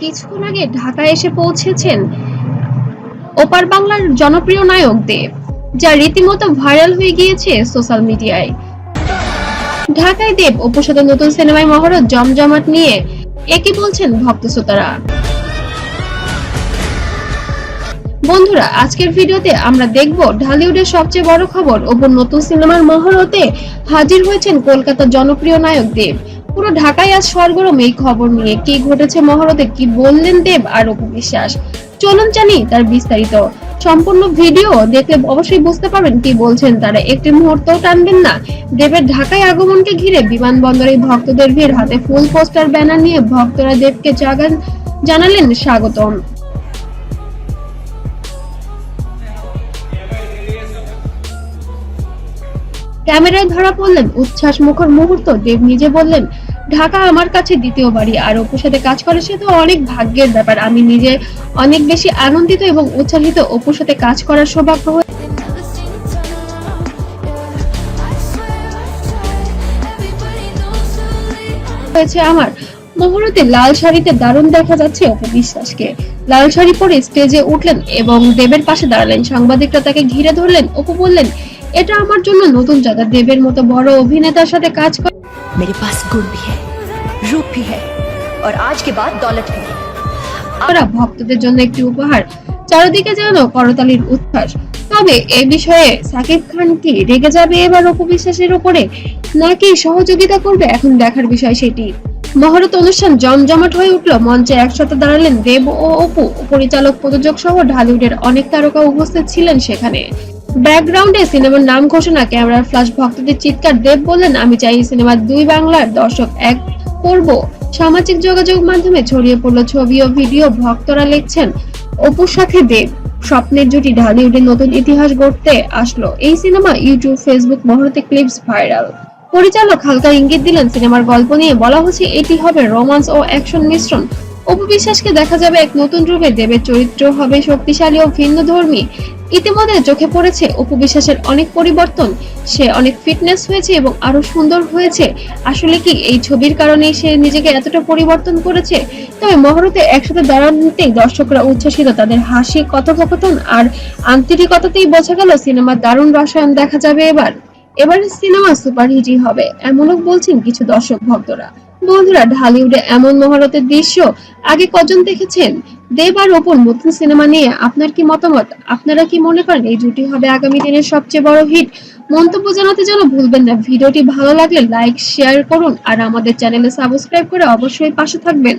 কিছুক্ষণ আগে ঢাকায় এসে পৌঁছেছেন ওপার বাংলার জনপ্রিয় নায়ক দেব, যা রীতিমতো ভাইরাল হয়ে গিয়েছে সোশ্যাল মিডিয়ায়। ঢাকায় দেব অপুর সাথে নতুন সিনেমায় মহরত জমজমাট নিয়ে একই বলছেন ভক্ত শ্রোতারা। বন্ধুরা, আজকের ভিডিওতে আমরা দেখব ঢালিউডের সবচেয়ে বড় খবর, অপুর নতুন সিনেমার মহরতে হাজির হয়েছেন কলকাতার জনপ্রিয় নায়ক দেব। পুরো ঢাকায় আজ সরগরম এই খবর নিয়ে। কি ঘটেছে মহরতে, কি বললেন দেব আর অপু বিশ্বাস, চলুন জানি তার বিস্তারিত। সম্পূর্ণ ভিডিও দেখলে অবশ্যই বুঝতে পারবেন কি বলছেন তারা, একটি মুহূর্তও টানবেন না। দেবের ঢাকায় আগমনকে ঘিরে বিমানবন্দরে ভক্তদের ভিড়, হাতে ফুল পোস্টার ব্যানার নিয়ে ভক্তরা দেবকে জানালেন স্বাগতম। ক্যামেরায় ধরা পড়লেন উচ্ছ্বাস মুখর মুহূর্ত। দেব নিজে বললেন, ঢাকা আমার কাছে দ্বিতীয় বাড়ি, আর অপুর সাথে কাজ করে সে তো অনেক ভাগ্যের ব্যাপার। আমি নিজে অনেক বেশি আনন্দিত এবং উচ্ছ্বাসিত অপুর সাথে কাজ করার সৌভাগ্য হয়েছে আমার। মুহূর্তে লাল শাড়িতে দারুণ দেখা যাচ্ছে অপু বিশ্বাসকে। লাল শাড়ি পরে স্টেজে উঠলেন এবং দেবের পাশে দাঁড়ালেন। সাংবাদিকরা তাকে ঘিরে ধরলেন। অপু বললেন, এটা আমার জন্য নতুন জায়গা। দেবের মতো বড় অভিনেতার সাথে কাজ করে मेरे पास गुण भी है, रूप भी है और आज के बाद दौलत भी है। ভক্তদের জন্য একটি উপহার। চারিদিকে যেন করতালির উচ্ছ্বাস। তবে এই বিষয়ে সাকিব খান কি রেগে যাবে এবার অপু বিশ্বাসের উপরে, নাকি সহযোগিতা করবে, এখন দেখার বিষয় সেটি। মহরত অনুষ্ঠান জমজমাট হয়ে উঠল। মঞ্চে একসাথে দাঁড়ালেন দেব ও অপু। পরিচালক, প্রযোজক সহ ঢালিউডের অনেক তারকা উপস্থিত ছিলেন সেখানে। ব্যাকগ্রাউন্ডে সিনেমার নাম ঘোষণা, ক্যামেরার ফ্ল্যাশ, ভক্তদের চিৎকার। দেব বললেন, আমি চাই সিনেমার দুই বাংলার দর্শক এক করব। সামাজিক যোগাযোগ মাধ্যমে ছড়িয়ে পড়ল ছবি ও ভিডিও। ভক্তরা লিখছেন, অপুর সাথে দেব স্বপ্নের জুটি, ঢালিউডের নতুন ইতিহাস গড়তে আসলো এই সিনেমা। ইউটিউব, ফেসবুক মহরতে ক্লিপস ভাইরাল। পরিচালক হালকা ইঙ্গিত দিলেন সিনেমার গল্প নিয়ে। বলা হচ্ছে এটি হবে রোমান্স ও অ্যাকশন মিশ্রণ। অপু বিশ্বাসকে দেখা যাবে এক নতুন রূপে। দেবের চরিত্র হবে শক্তিশালী ও ভিন্নধর্মী। ইতিমধ্যে চোখে পড়েছে অপু বিশ্বাসের অনেক পরিবর্তন। সে অনেক ফিটনেস হয়েছে এবং আরো সুন্দর হয়েছে। আসলে কি এই ছবির কারণে সে নিজেকে এতটা পরিবর্তন করেছে? তবে মহরতে একসাথে দাঁড়ানোতেই দর্শকরা উচ্ছ্বাসিত। তাদের হাসি, কথোপকথন আর আন্তরিকতাতেই বোঝা গেল সিনেমার দারুণ রসায়ন দেখা যাবে এবারের সিনেমা সুপারহিটই হবে, এমনও বলছেন কিছু দর্শক ভক্তরা। বন্ধুরা, ঢালিউডে এমন মহরতের দৃশ্য আগে কজন দেখেছেন? দেব আর অপুর নতুন সিনেমা নিয়ে আপনার কি মতামত? আপনারা কি মনে করেন এই জুটি হবে আগামী দিনের সবচেয়ে বড় হিট? মন্তব্য জানাতে যেন ভুলবেন না। ভিডিওটি ভালো লাগলে লাইক, শেয়ার করুন আর আমাদের চ্যানেলে সাবস্ক্রাইব করে অবশ্যই পাশে থাকবেন।